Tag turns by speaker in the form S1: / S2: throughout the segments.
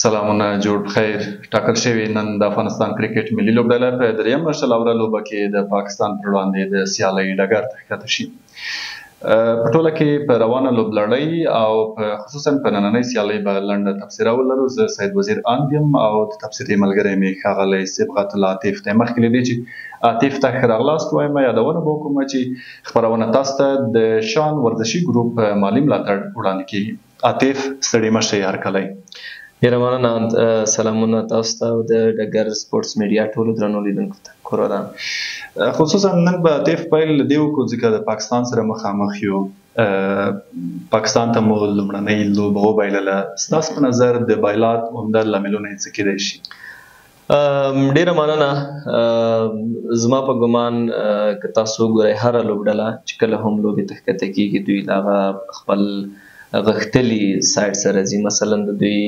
S1: سلامونه جوړ خیر. ټاکل شوې نن د افغانستان کرکټ ملي لوبډله په درېیم مشرلوړه لوبه کې د پاکستان پر وړاندې د سیالۍ ډګر ته ښکته شي. په ټوله کې په روانه لوبلړۍ او خصوصا په نننۍ سیالۍ به لنډه تبصره ولرو. زه سید وزیر اند یم او د تبصرې ملګری مې ښاغلی صبغت الله عاطف دی. مخکې له دې چې عاطف ته ښه راغلاست وایم، یادونه به وکړم چې خپرونه تاسو ته د شان ورزشي ګروپ مالي ملاتړ وړاندې کیږي. عاطف ستړي مه شئ، هرکلی.
S2: ډیره مننه. سلامونه تاسو ته او د ډګر سپورټس میډیا ټولو درنو لیدونکو ته. کورودان.
S1: خصوصا نن به عاطف پیل له دې وکړو ځکه د پاکستان سره مخامخ یو. پاکستان ته مو لومړنۍ لوبه وبایلله. ستاسو په نظر د بایلات عمده لاملونه یې څه کیدای شي؟
S2: ډیره مننه. زما په ګمان که تاسو وګورئ هره لوبډله چې کله هم لوبې ته ښکته کیږي دوی د هغه خپل غښتلي سایډ سره ځي. مثلا د دوی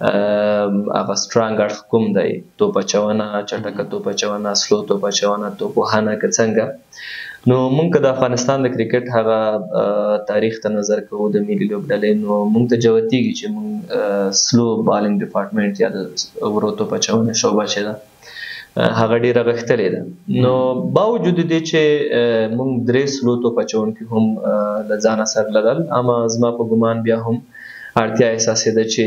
S2: هغه سټرانګ اړخ کوم دی، توپ اچونه، چټکه توپ اچونه، سلو توپ اچونه، توپ وهنه که څنګه. نو موږ که د افغانستان د کرکټ هغه تاریخ ته نظر کوو د ملي لوبډلې، نو موږ ته جوتیږي چې موږ سلو بالینګ ډپارټمنټ یا د ورو توپ اچونې شعبه چې ده هغه ډیره غښتلې ده. نو باوجود دې چې موږ درې سلو توپ اچونکي هم له ځانه سره لرل، اما زما په ګمان بیا هم اړتیا احساسېده چې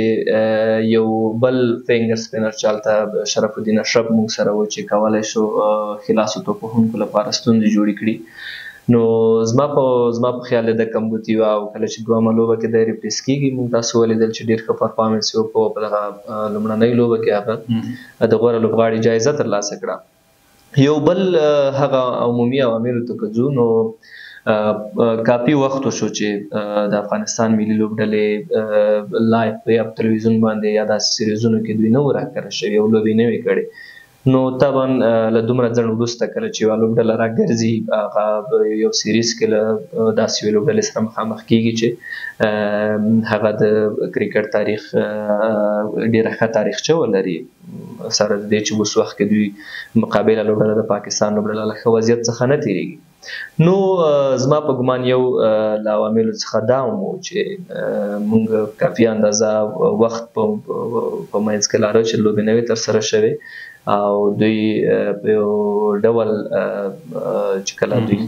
S2: یو بل فینګر سپینر چې هلته شرف الدین اشرف موږ سره و چې کولی شو خلاصو توپ وهونکو لپاره ستونزې جوړې کړي. نو زما په خیال د کمبودي او کله چې دویمه لوبه کې د ریپلیس کېږي موږ تاسو ولیدل چې ډېر ښه پرفارمنس یې وکړو. په دغه لومړنۍ لوبه کې هغه د غوره لوبغاړي جایزه ترلاسه کړه. یو بل هغه عمومي عواملو ته که ځو، نو کافي وخت وشو چې د افغانستان ملي لوبډلې لایف یا په تلویزیون باندې یا داسې سیریزونو کې دوی نه وو راښکاره شوي او لوبې نه وې کړې. نو طبعا له دومره ځنډ وروسته کله چې یوه لوبډله راګرځي هغه یو سیریز کې له داسې یوې لوبډلې سره مخامخ کېږي چې هغه د کرکټ تاریخ ډېره ښه تاریخچه ولري، سره د دې چې اوس وخت کې دوی مقابله لوبډله د پاکستان لوبډله له ښه وضعیت څخه نه تېرېږي. نو زما په ګمان یو له عواملو څخه دا هم و چې موږ کافي اندازه وخت په منځ کې لاره چې لوبې نه وې ترسره شوې او دوی په یو ډول چې کله دوی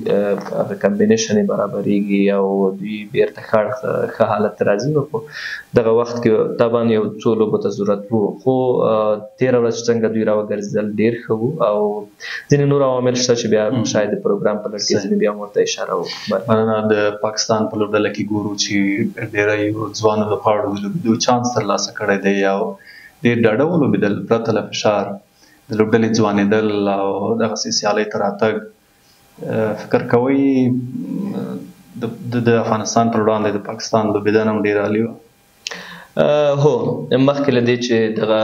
S2: کمبینیشن یې برابرېږي او دوی بیرته ښه حالت ته راځي، نو په دغه وخت کې طبعا یو څو لوبو ته ضرورت و. خو تېره ورځ چې څنګه دوی راوګرځېدل ډېر ښه و او ځینې نور عوامل شته چې بیا شاید د پروګرام په لړ کې ځینې بیا ورته اشاره وکړو.
S1: مننه. د پاکستان په لوبډله کې ګورو چې ډېری ځوانو لوبغاړو د لوبېدو چانس ترلاسه کړی دی او ډېر ډاډه ولوبېدل پرته له فشار د لوبډلې ځوانېدل او دغسې سیالۍ ته راتګ. فکر کوئ د افغانستان پر وړاندې د پاکستان لوبېدنه هم ډېره عالي وه؟
S2: هو، مخکې له دې چې دغه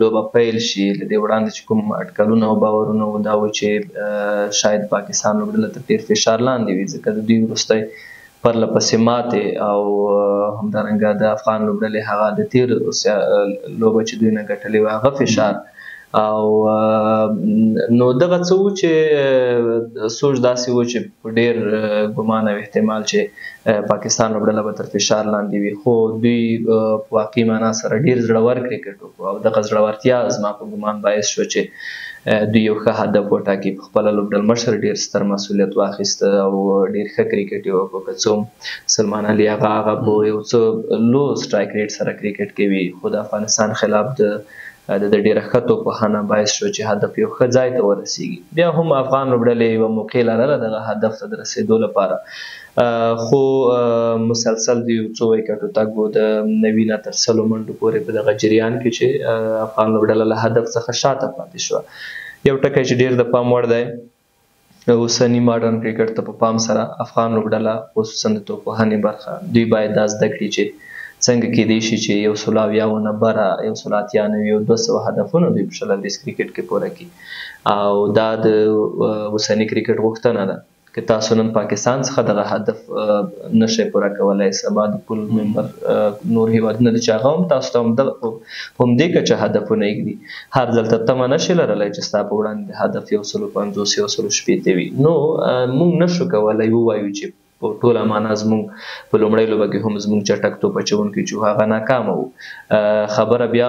S2: لوبه پیل شي له دې وړاندې چې کوم اټکلونه او باورونه و دا و چې شاید پاکستان لوبډله تر ډېر فشار لاندې وي، ځکه د دوی وروستی پرله پسې ماتې او همدارنګه د افغان لوبډلې هغه د تېر لوبه چې دوی نه ګټلې وه هغه فشار او نو دغه څه و چې سوچ داسې و چې په ډېر ګمان او احتمال چې پاکستان لوبډله به تر فشار لاندې وي، خو دوی په واقعي معنا سره ډېر زړور کرکټ وکړو او دغه زړورتیا زما په ګمان باعث شو چې دوی یو ښه هدف وټاکي. په خپله لوبډلمشر ډېر ستر مسؤلیت واخیسته او ډېر ښه کرکټ یې وکړو. که څه هم سلمان علي هغه په یو څه لو سټرایک ریټ سره کرکټ کوي، خو د افغانستان خلاف د ډېره ښه توپ وهنه باعث شو چې هدف یو ښه ځای ته ورسېږي. بیا هم افغان لوبډلې یوه موقع لرله دغه هدف ته د رسېدو لپاره، خو مسلسل د یو څو ویکټو تګ و د 90 نه تر 100 منډو پورې په دغه جریان کې چې افغان لوبډله له هدف څخه شاته پاتې شوه. یو ټکی چې ډېر د پام وړ دی، اوسني ماډرن کرکټ ته په پام سره افغان لوبډله خصوصا د توپ وهنې برخه دوی باید دا زده کړي چې څنګه کېدای شي چې 180 نه بره 180 یو 200 هدفونه دوی په شلندیز کرکټ کې پوره کړي او دا د اوسني کرکټ غوښتنه ده. که تاسو نن پاکستان څخه دغه هدف نشئ پوره کولی، سبا د پول ممبر نور هېوادونه دي چې هغه هم تاسو ته په همدې کچه هدفونه ایږدي، هر ځل ته تمه نشئ لرلی چې ستا په وړاندې هدف 150 160 وي. نو موږ نشو کولی ووایو چې په ټوله معنا زموږ په لومړۍ لوبه کې هم زموږ چټک توپ اچوونکي چې هغه ناکامه وو. خبره بیا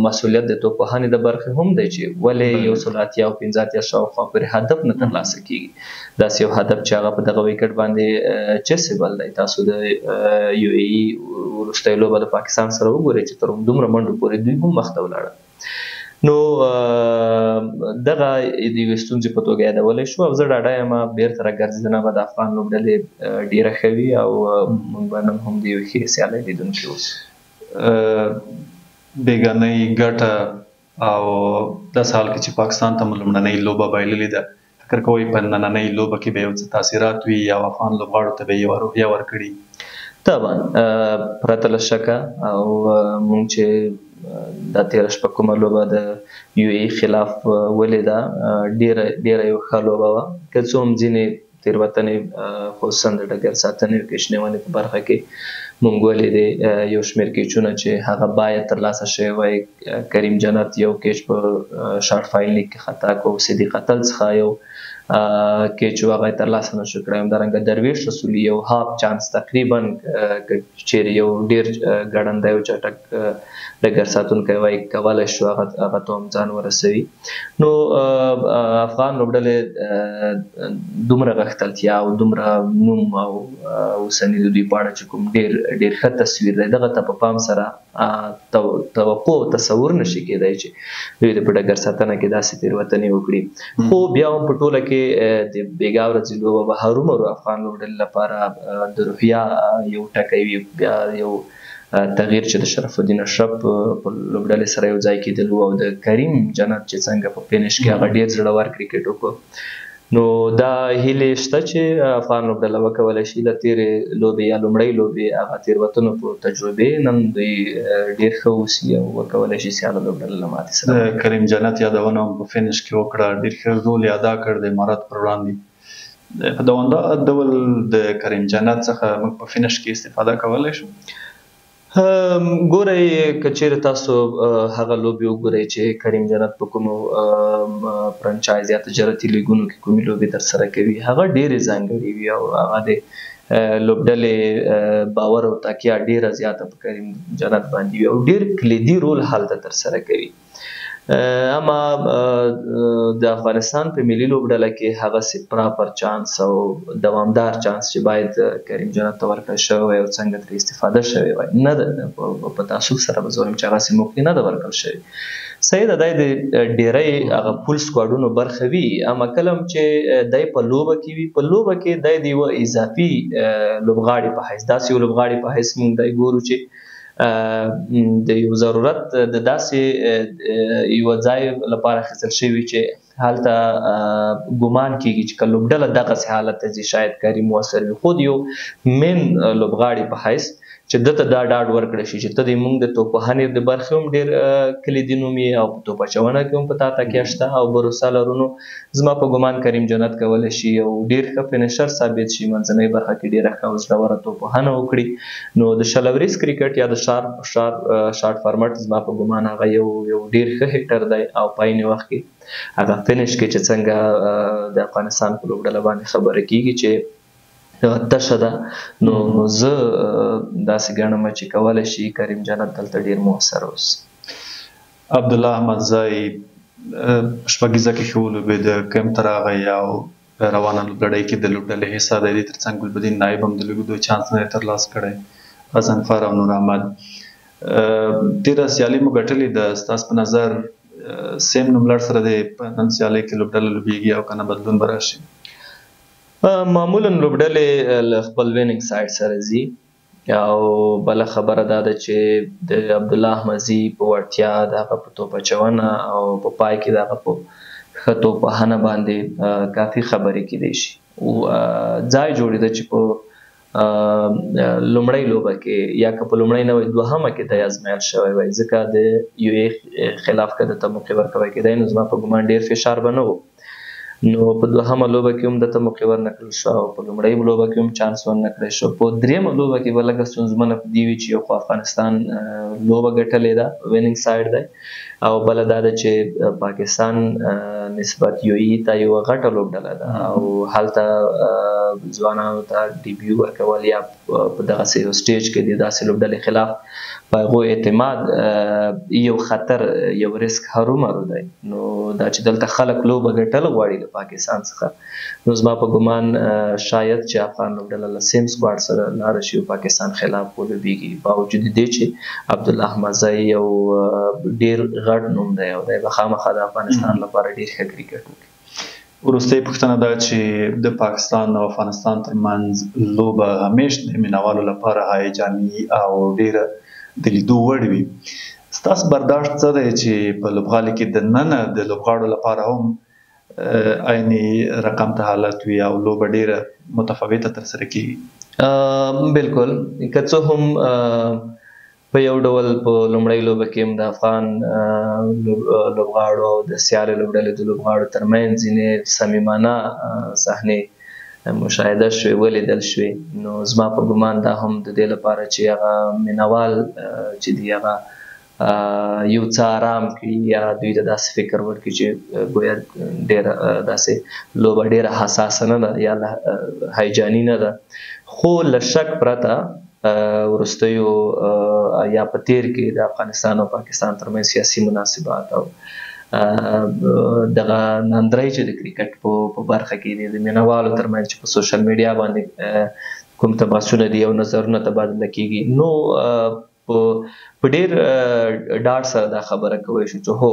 S2: مسؤلیت د توپوهنې د برخې هم دی چې ولې 180 شاوخوا پورې هدف نه ترلاسه کیږي. داسې یو هدف چې هغه په دغه وکټ باندې چسیبل دی. تاسو د یو ای ای وروستۍ لوبه د پاکستان سره وګورئ چې تر دومره منډو پورې دوی هم مخته ولاړل. نو دغه د یوې ستونزې په توګه یادولی شو او زه ډاډه یم بیرته راګرځېدنه به د افغان لوبډلې ډېره ښه وي او موږ به نن هم د یوې ښې سیالۍ لیدونکي اوسو.
S1: بېګانۍ ګټه او داسې حال کې چې پاکستان ته مو لومړنۍ لوبه بایللې ده، فکر کوئ په نننۍ لوبه کې به یو څه تاثیرات وي او افغان لوبغاړو ته به یې یوه روحیه ورکړي؟
S2: طبعا پرته له شکه او موږ چې دا تېره شپه کومه لوبه د یو ای خلاف ولیده ډېره یو ښه لوبه وه، که څه هم ځینې تېروتنې خصوصا د ډګر ساتنې او کشنیوانې په برخه کې موږ ولیدې یو شمېر کیچونه چې هغه باید ترلاسه شوی وای. کریم جنت یو کیچ په شارټ فایلینګ کې خطا کو، صدیق اتل څخه یو کیچ هغه ترلاسه نشو کړی. همدارنګه درویش رسولي یو هاف چانس تقریبا چیرې یو ډېر ګړندی او چټک ډګر ساتونکی وای کولی شو هغه ته هم ځان ورسوي. نو افغان لوبډلې دومره غښتلتیا او دومره نوم او اوسني د دوی په اړه چې کوم ډېر ښه تصویر دی، دغه ته په پام سره توقع او تصور نشي کېدی چې دوی د په ډګر ساتنه کې داسې تېروتنې وکړي. خو بیا هم په ټوله کې د بېګا ورځې لوبه به هرومرو افغان لوبډلې لپاره د روحیه یو ټکی وي. بیا یو تغییر چې د شرف الدین اشرف په لوبډلې سره یو ځای کېدلو او د کریم جنت چې څنګه په فینش کې هغه ډېر زړور کرکټ وکړو، نو دا هیلې شته چې افغان لوبډله وکولی شي له تېرې لوبې یا لومړۍ لوبې هغه تېروتنو په تجربې نن دوی ډېر ښه اوسي او وکولی شي سیاله لوبډله له ماتې سره.
S1: د کریم جنت یادونه هم په فینش کې وکړه، ډېر ښه رول یې ادا کړ د امارات پر وړاندې. په دوامدار ډول د کریم جنت څخه موږ په فینش کې استفاده کولی شو؟
S2: ګورئ که چېرې تاسو هغه لوبې وګورئ چې کریم جنت په کومو فرنچایز یا تجارتي لیګونو کې کومې لوبې ترسره کوي، هغه ډېرې ځانګړې وي او هغه د لوبډلې باور او تکیه ډېره زیاته په کریم جنت باندې وي او ډېر کلیدي رول هلته ترسره کوي. اما د افغانستان په ملي لوبډله کې هغسې پراپر چانس او دوامدار چانس چې باید کریم جنت ته ورکړل شوی وای او څنګه ترې استفاده شوې وای نه ده. په تعصب سره به زه وایم چې هغسې موقع نه ده ورکړل شوې. صحیح ده دی د ډېری هغه پول سکواډونو برخه وي، اما کله هم چې دی په لوبه کې وي، په لوبه کې دی د یوه اضافي لوبغاړي په حیث داسې یو لوبغاړي په حیث موږ دی ګورو چې د یو ضرورت د داسې یو ځای لپاره اخیستل شوي چې هلته ګمان کېږي چې که لوبډله دغسې حالت ته ځي شاید کریم مؤثر وي. خو د یو مین لوبغاړي په حیث چې ده ته دا ډاډ ورکړی شي چې ته د موږ د توپوهنې د برخې هم ډېر کلیدي نوم یې او په توپ اچونه کې هم په تا تکیه شته او بروسه لرو، نو زما په ګمان کریم جنت کولی شي یو ډېر ښه فینشر ثابت شي، منځنۍ برخه کې ډېره ښه او زړوره توپوهنه وکړي. نو د شلوریز کرکټ یا د شارټ فارمټ زما په ګمان هغه یو ډېر ښه هیټر دی او په عین وخت کې هغه فینش کې چې څنګه د افغانستان په لوبډله باندې خبره کېږي چې تشه ده، نو زه داسې ګڼم چې کولی شي کریم جنت دلته ډېر مؤثر اوسي.
S1: عبدالله احمدزی شپږیزه کې ښه ولوبېده، کیم ته راغی او په روانه لوبډلۍ کې د لوبډلې حصه دی. تر څنګ ګلبدین نایب هم د لوبېدو چانس نه دی ترلاسه کړی، غضنفر او نور احمد. تېره سیالي مو ګټلې ده، ستاسو په نظر سیم نوملړ سره دی په نن سیالۍ کې لوبډله لوبېږي او که نه بدلون به راشي؟
S2: معمولا لوبډلې له خپل ویننګ سایډ سره ځي او بله خبره دا ده چې د عبدالله احمدزي په وړتیا د هغه په توپ اچونه او په پای کې د هغه په ښه توپوهنه باندې کافي خبرې کیدی شي. ځای جوړېده چې په لومړۍ لوبه کې یا که په لومړۍ نه وای دوهمه کې دی ازمایل شوی وای، ځکه د یو ای خلاف که د ته موقع ورکوی کېدی نو زما په ګمان ډېر فشار به نه و. نو په دوهمه لوبه کې هم دته موقع ورنکړل شو او په لومړۍ لوبه کې هم چانس ورنکړل شو. په دریمه لوبه کې به لږه ستونزمنه دی وي چې یو خو افغانستان لوبه ګټلې ده ویننګ سایډ دی او بله دا ده چې پاکستان نسبت یو ای ته یو غټه لوبډله ده او هلته ځوانانو ته ډیبیو ورکول یا په دغسې یو سټیج کې د داسې لوبډلې خلاف په هغو اعتماد یو خطر یو ریسک هرومرو دی. نو دا چې دلته خلک لوبه ګټل غواړي له پاکستان څخه نو زما په ګمان شاید چې افغان لوبډله له سیم سکواډ سره لاړه شي او پاکستان خلاف ولوبېږي باوجود دې چې عبدالله احمدزی یو ډېر غټ نوم دی او دی به خامخا د افغانستان لپاره ډېر ښه کرکټ وکړي.
S1: وروستۍ پوښتنه دا چې د پاکستان او افغانستان ترمنځ لوبه همیش د مینوالو لپاره هیجاني او ډېره د لیدو وړ وي. ستاسو برداشت څه دی چې په لوبغالي کې د ننه د لوبغاړو لپاره هم عیني رقم ته حالت وي او لوبه ډېره متفاوته ترسره کېږي؟
S2: بالکل که څه هم په یو ډول په لومړۍ لوبه کې هم د افغان لوبغاړو او د سیالې لوبډلې د لوبغاړو ترمنځ ځینې صمیمانه صحنې مشاهده شوې ولیدل شوې. نو زما په ګمان دا هم د دې لپاره چې هغه مینوال چې دی هغه یو څه آرام کړي یا دوی ته داسې فکر ورکړي چې ګویا ډېره داسې لوبه ډېره حساسه نه ده یا هیجاني نه ده. خو له شک پرته وروستیو یا په تیر کې د افغانستان او پاکستان ترمنځ سیاسي مناسبات او دغه ناندرۍ چې د کرکټ په برخه کې د مینوالو ترمنځ چې په سوشل میډیا باندې کوم تماسونه دي او نظرونه تبادله کېږي نو په ډېر ډاډ سره دا خبره کولی شو چې هو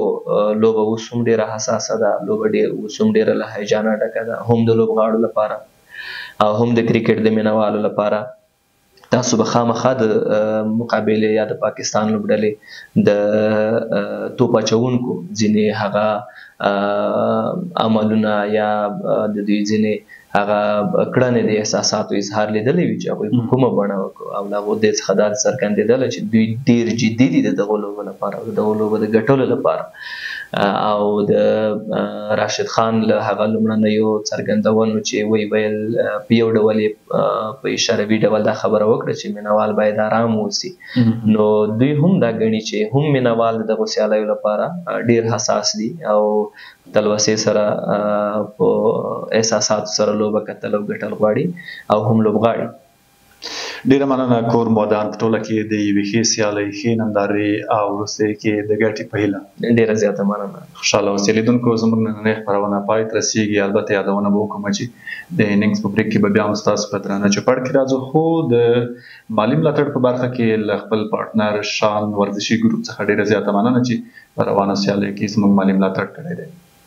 S2: لوبه اوس هم ډېره حساسه ده، لوبه اوس هم ډېره له هیجانه ډکه ده، هم د لوبغاړو لپاره او هم د کرکټ د مینوالو لپاره. تاسو به خامخا د مقابلې یا د پاکستان لوبډلې د توپ اچوونکو ځینې هغه عملونه یا د دوی ځینې هغه کړنې د احساساتو اظهار لیدلی وي چې هغوی په کومه بڼه وکړو او له هغو دې څخه دا څرګندېدله چې دوی ډېر جدي دي د دغو لوبو لپاره او د دغو لوبو د ګټلو لپاره. او د راشد خان له هغه لومړنیو څرګندونو چې وی ویل په یو ډول په اشاروي ډول دا خبره وکړه چې مینوال باید آرام واوسي. نو دوی هم دا ګڼي چې هم مینوال د دغو سیالیو لپاره ډېر حساس دي او تلوسې سره په احساساتو سره لوبه کتل او ګټل غواړي او هم لوبغاړي.
S1: ډیره مننه کور مودان په ټوله کې د یوې ښې سیالۍ ښې نندارې او وروستۍ کې د ګټې په هیله
S2: ډیره زیاته مننه.
S1: خوشحاله اوسئ لیدونکو. زموږ نننۍ خپرونه پای ته رسیږي. البته یادونه به وکړم چې د اننګز په بریک کې به بیا هم ستاسو په درانه چوپړ کې راځو، خو د مالي ملاتړ په برخه کې له خپل پارټنر شان ورزشي ګروپ څخه ډیره زیاته مننه چې په روانه سیالیو کې زموږ مالي ملاتړ کړی دی.